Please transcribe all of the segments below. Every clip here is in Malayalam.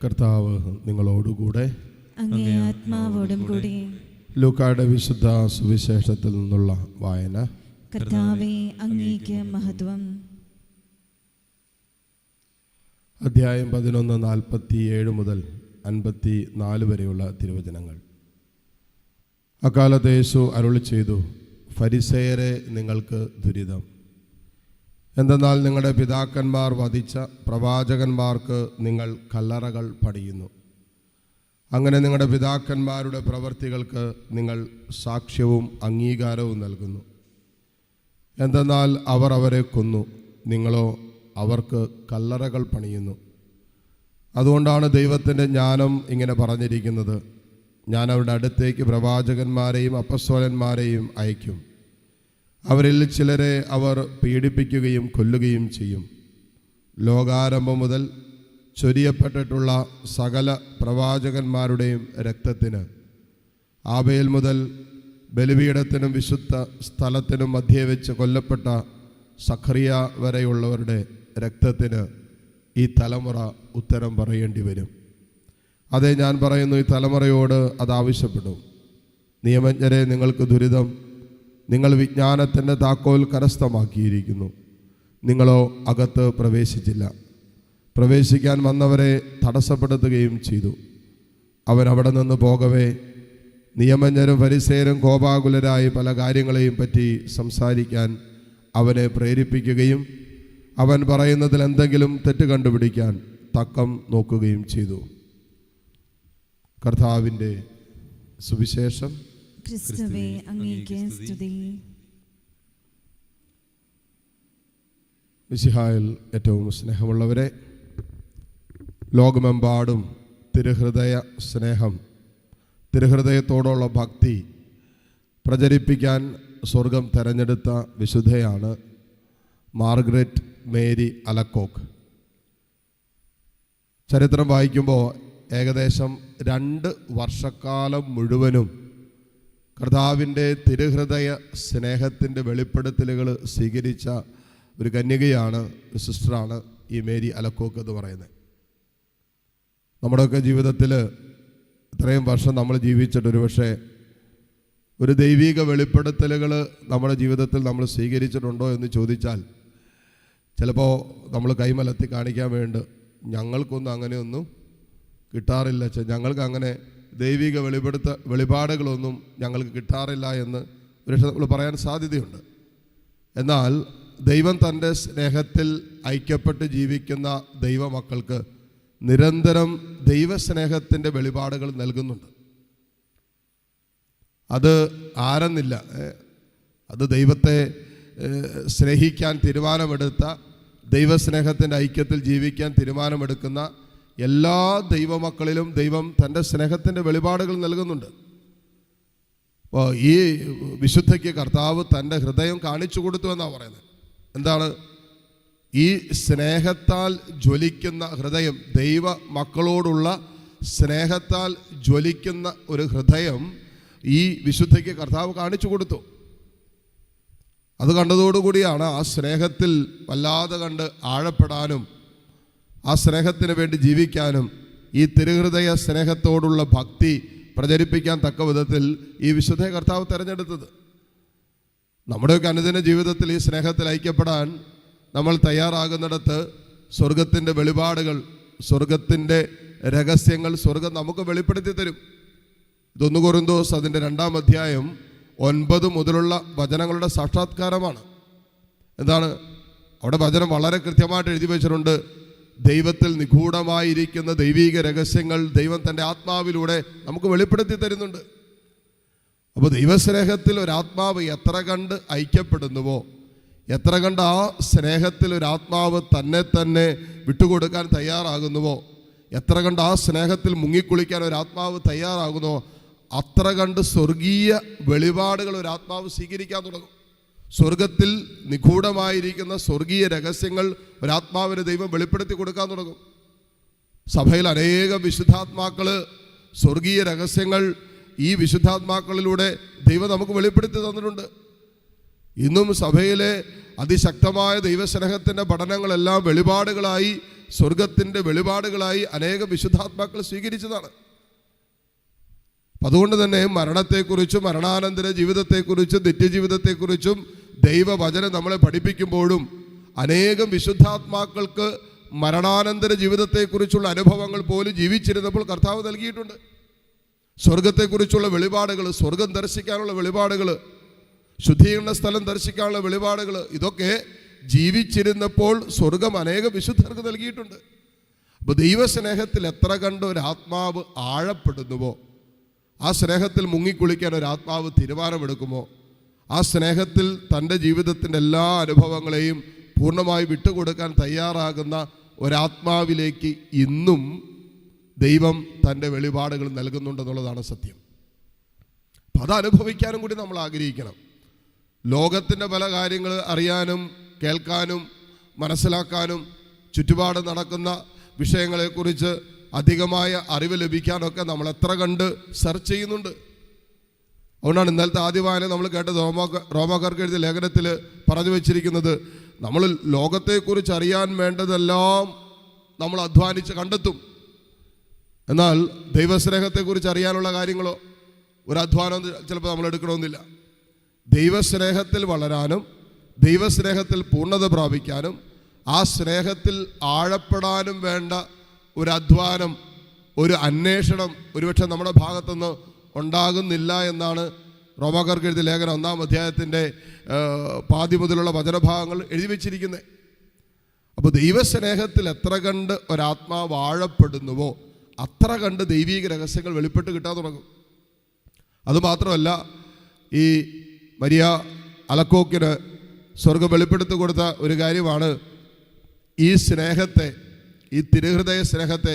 കർത്താവ് നിങ്ങളോടുകൂടെ, അങ്ങേ ആത്മാവോടും കൂടി. ലൂക്കായുടെ വിശുദ്ധ സുവിശേഷത്തിൽ നിന്നുള്ള വായന. കർത്താവേ, അങ്ങേക്ക് മഹത്വം. അധ്യായം 11 47 മുതൽ 54 വരെയുള്ള തിരുവചനങ്ങൾ. അക്കാലത്ത് യേശു അരുളി ചെയ്തു, ഫരിസേയരെ, നിങ്ങൾക്ക് ദുരിതം! എന്തെന്നാൽ നിങ്ങളുടെ പിതാക്കന്മാർ വധിച്ച പ്രവാചകന്മാർക്ക് നിങ്ങൾ കല്ലറകൾ പണിയുന്നു. അങ്ങനെ നിങ്ങളുടെ പിതാക്കന്മാരുടെ പ്രവൃത്തികൾക്ക് നിങ്ങൾ സാക്ഷ്യവും അംഗീകാരവും നൽകുന്നു. എന്തെന്നാൽ അവർ അവരെ കൊന്നു, നിങ്ങളോ അവർക്ക് കല്ലറകൾ പണിയുന്നു. അതുകൊണ്ടാണ് ദൈവത്തിൻ്റെ ജ്ഞാനം ഇങ്ങനെ പറഞ്ഞിരിക്കുന്നത്, ഞാൻ അവരുടെ അടുത്തേക്ക് പ്രവാചകന്മാരെയും അപ്പസ്തോലന്മാരെയും അയക്കും. അവരിൽ ചിലരെ അവർ പീഡിപ്പിക്കുകയും കൊല്ലുകയും ചെയ്യും. ലോകാരംഭം മുതൽ ചൊരിയപ്പെട്ടിട്ടുള്ള സകല പ്രവാചകന്മാരുടെയും രക്തത്തിന്, ആബേൽ മുതൽ ബലിപീഠത്തിനും വിശുദ്ധ സ്ഥലത്തിനും മധ്യേ വെച്ച് കൊല്ലപ്പെട്ട സഖറിയ വരെയുള്ളവരുടെ രക്തത്തിന് ഈ തലമുറ ഉത്തരം പറയേണ്ടി വരും. അതേ, ഞാൻ പറയുന്നു, ഈ തലമുറയോട് അത് ആവശ്യപ്പെടും. നിയമജ്ഞരെ, നിങ്ങൾക്ക് ദുരിതം! നിങ്ങൾ വിജ്ഞാനത്തിൻ്റെ താക്കോൽ കരസ്ഥമാക്കിയിരിക്കുന്നു, നിങ്ങളോ അകത്ത് പ്രവേശിച്ചില്ല. പ്രവേശിക്കാൻ വന്നവരെ തടസ്സപ്പെടുത്തുകയും ചെയ്തു. അവൻ അവിടെ നിന്ന് പോകവേ നിയമജ്ഞരും ഫരിസേയരും കോപാകുലരായി പല കാര്യങ്ങളെയും പറ്റി സംസാരിക്കാൻ അവനെ പ്രേരിപ്പിക്കുകയും അവൻ പറയുന്നതിൽ എന്തെങ്കിലും തെറ്റ് കണ്ടുപിടിക്കാൻ തക്കം നോക്കുകയും ചെയ്തു. കർത്താവിൻ്റെ സുവിശേഷം. ക്രിസ്തുവേ, അങ്ങേക്ക് സ്തുതി. മിശിഹായിൽ ഏറ്റവും സ്നേഹമുള്ളവരെ, ലോകമെമ്പാടും തിരുഹൃദയ സ്നേഹം, തിരുഹൃദയത്തോടുള്ള ഭക്തി പ്രചരിപ്പിക്കാൻ സ്വർഗം തെരഞ്ഞെടുത്ത വിശുദ്ധയാണ് മാർഗ്രറ്റ് മേരി അലക്കോക്ക്. ചരിത്രം വായിക്കുമ്പോൾ ഏകദേശം 2 വർഷക്കാലം മുഴുവനും കർത്താവിൻ്റെ തിരുഹൃദയ സ്നേഹത്തിൻ്റെ വെളിപ്പെടുത്തലുകൾ സ്വീകരിച്ച ഒരു കന്യകയാണ്, ഒരു സിസ്റ്ററാണ് ഈ മേരി അലക്കോക്ക് എന്ന് പറയുന്നത്. നമ്മുടെയൊക്കെ ജീവിതത്തിൽ ഇത്രയും വർഷം നമ്മൾ ജീവിച്ചിട്ട് ഒരുപക്ഷെ ഒരു ദൈവിക വെളിപ്പെടുത്തലുകൾ നമ്മുടെ ജീവിതത്തിൽ നമ്മൾ സ്വീകരിച്ചിട്ടുണ്ടോ എന്ന് ചോദിച്ചാൽ ചിലപ്പോൾ നമ്മൾ കൈമലത്തി കാണിക്കാൻ വേണ്ടി, ഞങ്ങൾക്കൊന്നും അങ്ങനെയൊന്നും കിട്ടാറില്ല, ഞങ്ങൾക്ക് അങ്ങനെ ദൈവിക വെളിപാടുകളൊന്നും ഞങ്ങൾക്ക് കിട്ടാറില്ല എന്ന് ഒരുപക്ഷെ നമ്മൾ പറയാൻ സാധ്യതയുണ്ട്. എന്നാൽ ദൈവം തൻ്റെ സ്നേഹത്തിൽ ഐക്യപ്പെട്ട് ജീവിക്കുന്ന ദൈവമക്കൾക്ക് നിരന്തരം ദൈവസ്നേഹത്തിൻ്റെ വെളിപാടുകൾ നൽകുന്നുണ്ട്. അത് ആരെന്നില്ല, അത് ദൈവത്തെ സ്നേഹിക്കാൻ തീരുമാനമെടുത്ത, ദൈവസ്നേഹത്തിൻ്റെ ഐക്യത്തിൽ ജീവിക്കാൻ തീരുമാനമെടുക്കുന്ന എല്ലാ ദൈവമക്കളിലും ദൈവം തൻ്റെ സ്നേഹത്തിൻ്റെ വെളിപാടുകൾ നൽകുന്നുണ്ട്. അപ്പോൾ ഈ വിശുദ്ധയ്ക്ക് കർത്താവ് തൻ്റെ ഹൃദയം കാണിച്ചു കൊടുത്തു എന്നാണ് പറയുന്നത്. എന്താണ് ഈ സ്നേഹത്താൽ ജ്വലിക്കുന്ന ഹൃദയം? ദൈവ മക്കളോടുള്ള സ്നേഹത്താൽ ജ്വലിക്കുന്ന ഒരു ഹൃദയം ഈ വിശുദ്ധയ്ക്ക് കർത്താവ് കാണിച്ചു കൊടുത്തു. അത് കണ്ടതോടുകൂടിയാണ് ആ സ്നേഹത്തിൽ വല്ലാതെ കണ്ട് ആഴപ്പെടാനും ആ സ്നേഹത്തിന് വേണ്ടി ജീവിക്കാനും ഈ തിരുഹൃദയ സ്നേഹത്തോടുള്ള ഭക്തി പ്രചരിപ്പിക്കാൻ തക്ക വിധത്തിൽ ഈ വിശുദ്ധ കർത്താവ് തിരഞ്ഞെടുത്തത്. നമ്മുടെയൊക്കെ അനുദിന ജീവിതത്തിൽ ഈ സ്നേഹത്തിൽ ഐക്യപ്പെടാൻ നമ്മൾ തയ്യാറാകുന്നിടത്ത് സ്വർഗത്തിൻ്റെ വെളിപാടുകൾ, സ്വർഗത്തിൻ്റെ രഹസ്യങ്ങൾ സ്വർഗം നമുക്ക് വെളിപ്പെടുത്തി തരും. 1 കൊരിന്തോസ് അതിൻ്റെ 2-ാം അധ്യായം 9 മുതലുള്ള വചനങ്ങളുടെ സാക്ഷാത്കാരമാണ്. എന്താണ് അവിടെ വചനം വളരെ കൃത്യമായിട്ട് എഴുതി വെച്ചിട്ടുണ്ട്. ദൈവത്തിൽ നിഗൂഢമായിരിക്കുന്ന ദൈവീക രഹസ്യങ്ങൾ ദൈവം തൻ്റെ ആത്മാവിലൂടെ നമുക്ക് വെളിപ്പെടുത്തി തരുന്നുണ്ട്. അപ്പോൾ ദൈവസ്നേഹത്തിൽ ഒരാത്മാവ് എത്ര കണ്ട് ഐക്യപ്പെടുന്നുവോ, എത്ര കണ്ട് ആ സ്നേഹത്തിൽ ഒരാത്മാവ് തന്നെ വിട്ടുകൊടുക്കാൻ തയ്യാറാകുന്നുവോ, എത്ര കണ്ട് ആ സ്നേഹത്തിൽ മുങ്ങിക്കുളിക്കാൻ ഒരാത്മാവ് തയ്യാറാകുന്നുവോ, അത്ര കണ്ട് സ്വർഗീയ വെളിപാടുകൾ ഒരാത്മാവ് സ്വീകരിക്കാൻ തുടങ്ങും. സ്വർഗത്തിൽ നിഗൂഢമായിരിക്കുന്ന സ്വർഗീയ രഹസ്യങ്ങൾ ഒരാത്മാവിന് ദൈവം വെളിപ്പെടുത്തി കൊടുക്കാൻ തുടങ്ങും. സഭയിൽ അനേകം വിശുദ്ധാത്മാക്കൾ സ്വർഗീയ രഹസ്യങ്ങൾ ഈ വിശുദ്ധാത്മാക്കളിലൂടെ ദൈവം നമുക്ക് വെളിപ്പെടുത്തി തന്നിട്ടുണ്ട്. ഇന്നും സഭയിലെ അതിശക്തമായ ദൈവസ്നേഹത്തിൻ്റെ പഠനങ്ങളെല്ലാം വെളിപാടുകളായി സ്വർഗത്തിൻ്റെ വെളിപാടുകളായി അനേക വിശുദ്ധാത്മാക്കൾ സ്വീകരിച്ചതാണ്. അതുകൊണ്ട് തന്നെ മരണത്തെക്കുറിച്ചും മരണാനന്തര ജീവിതത്തെക്കുറിച്ചും നിത്യജീവിതത്തെക്കുറിച്ചും ദൈവവചനം നമ്മളെ പഠിപ്പിക്കുമ്പോഴും അനേകം വിശുദ്ധാത്മാക്കൾക്ക് മരണാനന്തര ജീവിതത്തെക്കുറിച്ചുള്ള അനുഭവങ്ങൾ പോലും ജീവിച്ചിരുന്നപ്പോൾ കർത്താവ് നൽകിയിട്ടുണ്ട്. സ്വർഗത്തെക്കുറിച്ചുള്ള വെളിപാടുകൾ, സ്വർഗം ദർശിക്കാനുള്ള വെളിപാടുകൾ, ശുദ്ധീകരണ സ്ഥലം ദർശിക്കാനുള്ള വെളിപാടുകൾ, ഇതൊക്കെ ജീവിച്ചിരുന്നപ്പോൾ സ്വർഗം അനേകം വിശുദ്ധർക്ക് നൽകിയിട്ടുണ്ട്. അപ്പോൾ ദൈവസ്നേഹത്തിൽ എത്ര കണ്ട് ഒരു ആത്മാവ് ആഴപ്പെടുന്നുവോ, ആ സ്നേഹത്തിൽ മുങ്ങിക്കുളിക്കാൻ ഒരു ആത്മാവ് തീരുമാനമെടുക്കുമോ, ആ സ്നേഹത്തിൽ തൻ്റെ ജീവിതത്തിൻ്റെ എല്ലാ അനുഭവങ്ങളെയും പൂർണ്ണമായി വിട്ടുകൊടുക്കാൻ തയ്യാറാകുന്ന ഒരാത്മാവിലേക്ക് ഇന്നും ദൈവം തൻ്റെ വെളിപാടുകൾ നൽകുന്നുണ്ടെന്നുള്ളതാണ് സത്യം. അപ്പം അത് അനുഭവിക്കാനും കൂടി നമ്മൾ ആഗ്രഹിക്കണം. ലോകത്തിൻ്റെ പല കാര്യങ്ങൾ അറിയാനും കേൾക്കാനും മനസ്സിലാക്കാനും ചുറ്റുപാട് നടക്കുന്ന വിഷയങ്ങളെക്കുറിച്ച് അധികമായ അറിവ് ലഭിക്കാനൊക്കെ നമ്മൾ എത്ര കണ്ട് സെർച്ച് ചെയ്യുന്നുണ്ട്. അതുകൊണ്ടാണ് ഇന്നലത്തെ ആദ്യവായന നമ്മൾ കേട്ടത് റോമാക്കാർക്ക് എഴുതിയ ലേഖനത്തിൽ പറഞ്ഞു വെച്ചിരിക്കുന്നത്, നമ്മൾ ലോകത്തെക്കുറിച്ച് അറിയാൻ വേണ്ടതെല്ലാം നമ്മൾ അധ്വാനിച്ച് കണ്ടെത്തും. എന്നാൽ ദൈവസ്നേഹത്തെക്കുറിച്ച് അറിയാനുള്ള കാര്യങ്ങളോ ഒരു അധ്വാനം ചിലപ്പോൾ നമ്മൾ എടുക്കണമെന്നില്ല. ദൈവസ്നേഹത്തിൽ വളരാനും ദൈവസ്നേഹത്തിൽ പൂർണ്ണത പ്രാപിക്കാനും ആ സ്നേഹത്തിൽ ആഴപ്പെടാനും വേണ്ട ഒരു അധ്വാനം, ഒരു അന്വേഷണം ഒരുപക്ഷെ നമ്മുടെ ഭാഗത്തുനിന്ന് ഉണ്ടാകുന്നില്ല എന്നാണ് റോമാക്കാർക്ക് എഴുതിയ ലേഖനം 1-ാം അധ്യായത്തിൻ്റെ പാതി മുതലുള്ള വചനഭാഗങ്ങൾ എഴുതി വച്ചിരിക്കുന്നത്. അപ്പോൾ ദൈവസ്നേഹത്തിൽ എത്ര കണ്ട് ഒരാത്മാവ് ആഴപ്പെടുന്നുവോ അത്ര കണ്ട് ദൈവീക രഹസ്യങ്ങൾ വെളിപ്പെട്ട് കിട്ടാൻ തുടങ്ങും. അതുമാത്രമല്ല, ഈ മരിയ അലക്കോക്കിന് സ്വർഗം വെളിപ്പെടുത്തി കൊടുത്ത ഒരു കാര്യമാണ് ഈ സ്നേഹത്തെ, ഈ തിരുഹൃദയ സ്നേഹത്തെ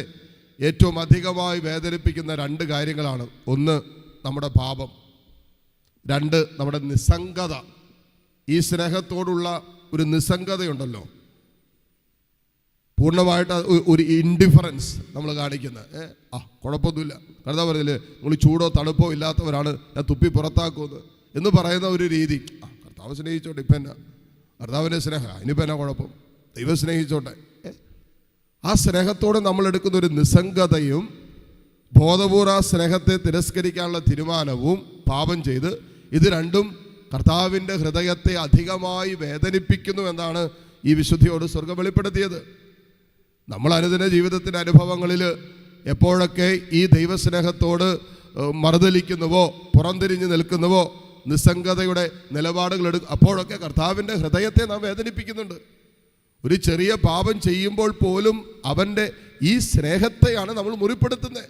ഏറ്റവും അധികമായി വേദനിപ്പിക്കുന്ന 2 കാര്യങ്ങളാണ്. ഒന്ന് നമ്മുടെ പാപം, 2 നമ്മുടെ നിസ്സംഗത. ഈ സ്നേഹത്തോടുള്ള ഒരു നിസ്സംഗതയുണ്ടല്ലോ, പൂർണ്ണമായിട്ട് ഒരു ഇൻഡിഫറൻസ് നമ്മൾ കാണിക്കുന്നത്. കുഴപ്പമൊന്നുമില്ല, കർത്താവ് പറഞ്ഞില്ലേ നിങ്ങൾ ചൂടോ തണുപ്പോ ഇല്ലാത്തവരാണ്, ഞാൻ തുപ്പി പുറത്താക്കുമെന്ന് എന്ന് പറയുന്ന ഒരു രീതി. കർത്താവ് സ്നേഹിച്ചോട്ടെ, ഇപ്പം എന്നാ കർത്താവിൻ്റെ സ്നേഹം, ഇനിയിപ്പോൾ എന്നാ കുഴപ്പം, ദൈവം സ്നേഹിച്ചോട്ടെ. ആ സ്നേഹത്തോടെ നമ്മൾ എടുക്കുന്ന ഒരു നിസ്സംഗതയും ബോധപൂർവ്വ സ്നേഹത്തെ തിരസ്കരിക്കാനുള്ള തീരുമാനവും പാപം ചെയ്ത് ഇത് രണ്ടും കർത്താവിൻ്റെ ഹൃദയത്തെ അധികമായി വേദനിപ്പിക്കുന്നു എന്നാണ് ഈ വിശുദ്ധിയോട് സ്വർഗം വെളിപ്പെടുത്തിയത്. നമ്മൾ അനുദിന ജീവിതത്തിൻ്റെ അനുഭവങ്ങളിൽ എപ്പോഴൊക്കെ ഈ ദൈവസ്നേഹത്തോട് മറുതലിക്കുന്നുവോ, പുറംതിരിഞ്ഞ് നിൽക്കുന്നുവോ, നിസ്സംഗതയുടെ നിലപാടുകൾ അപ്പോഴൊക്കെ കർത്താവിൻ്റെ ഹൃദയത്തെ നാം വേദനിപ്പിക്കുന്നുണ്ട്. ഒരു ചെറിയ പാപം ചെയ്യുമ്പോൾ പോലും അവൻ്റെ ഈ സ്നേഹത്തെയാണ് നമ്മൾ മുറിപ്പെടുത്തുന്നത്.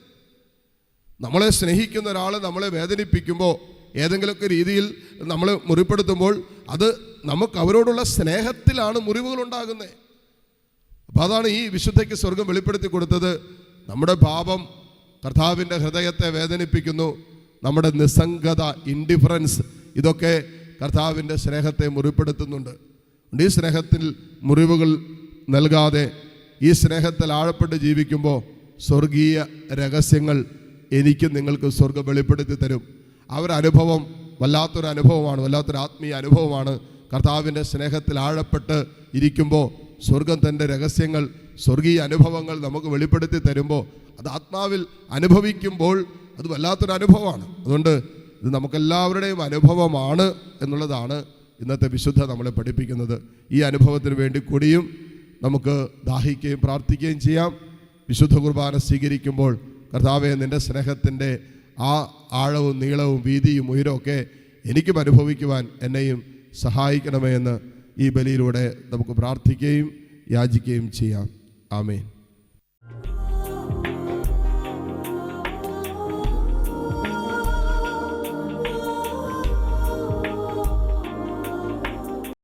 നമ്മളെ സ്നേഹിക്കുന്ന ഒരാൾ നമ്മളെ വേദനിപ്പിക്കുമ്പോൾ, ഏതെങ്കിലുമൊക്കെ രീതിയിൽ നമ്മൾ മുറിപ്പെടുത്തുമ്പോൾ അത് നമുക്ക് അവരോടുള്ള സ്നേഹത്തിലാണ് മുറിവുകൾ ഉണ്ടാകുന്നത്. അപ്പോൾ അതാണ് ഈ വിശുദ്ധയ്ക്ക് സ്വർഗം വെളിപ്പെടുത്തി കൊടുത്തത്. നമ്മുടെ പാപം കർത്താവിൻ്റെ ഹൃദയത്തെ വേദനിപ്പിക്കുന്നു, നമ്മുടെ നിസ്സംഗത, ഇൻഡിഫറൻസ്, ഇതൊക്കെ കർത്താവിൻ്റെ സ്നേഹത്തെ മുറിപ്പെടുത്തുന്നുണ്ട്. ഈ സ്നേഹത്തിൽ മുറിവുകൾ നൽകാതെ ഈ സ്നേഹത്തിൽ ആഴപ്പെട്ട് ജീവിക്കുമ്പോൾ സ്വർഗീയ രഹസ്യങ്ങൾ എനിക്കും നിങ്ങൾക്ക് സ്വർഗം വെളിപ്പെടുത്തി തരും. ആ ഒരു അനുഭവം വല്ലാത്തൊരു അനുഭവമാണ്, വല്ലാത്തൊരു ആത്മീയ അനുഭവമാണ്. കർത്താവിൻ്റെ സ്നേഹത്തിൽ ആഴപ്പെട്ട് ഇരിക്കുമ്പോൾ സ്വർഗം തൻ്റെ രഹസ്യങ്ങൾ, സ്വർഗീയ അനുഭവങ്ങൾ നമുക്ക് വെളിപ്പെടുത്തി തരുമ്പോൾ അത് ആത്മാവിൽ അനുഭവിക്കുമ്പോൾ അത് വല്ലാത്തൊരു അനുഭവമാണ്. അതുകൊണ്ട് ഇത് നമുക്കെല്ലാവരുടെയും അനുഭവമാണ് എന്നുള്ളതാണ് ഇന്നത്തെ വിശുദ്ധ നമ്മളെ പഠിപ്പിക്കുന്നത്. ഈ അനുഭവത്തിന് വേണ്ടി കൂടിയും നമുക്ക് ദാഹിക്കുകയും പ്രാർത്ഥിക്കുകയും ചെയ്യാം. വിശുദ്ധ കുർബാന സ്വീകരിക്കുമ്പോൾ കർത്താവേ, നിൻ്റെ സ്നേഹത്തിൻ്റെ ആ ആഴവും നീളവും വീതിയും ഉയരമൊക്കെ എനിക്കും അനുഭവിക്കുവാൻ എന്നെയും സഹായിക്കണമേ എന്ന് ഈ ബലിയിലൂടെ നമുക്ക് പ്രാർത്ഥിക്കുകയും യാചിക്കുകയും ചെയ്യാം. ആമേൻ.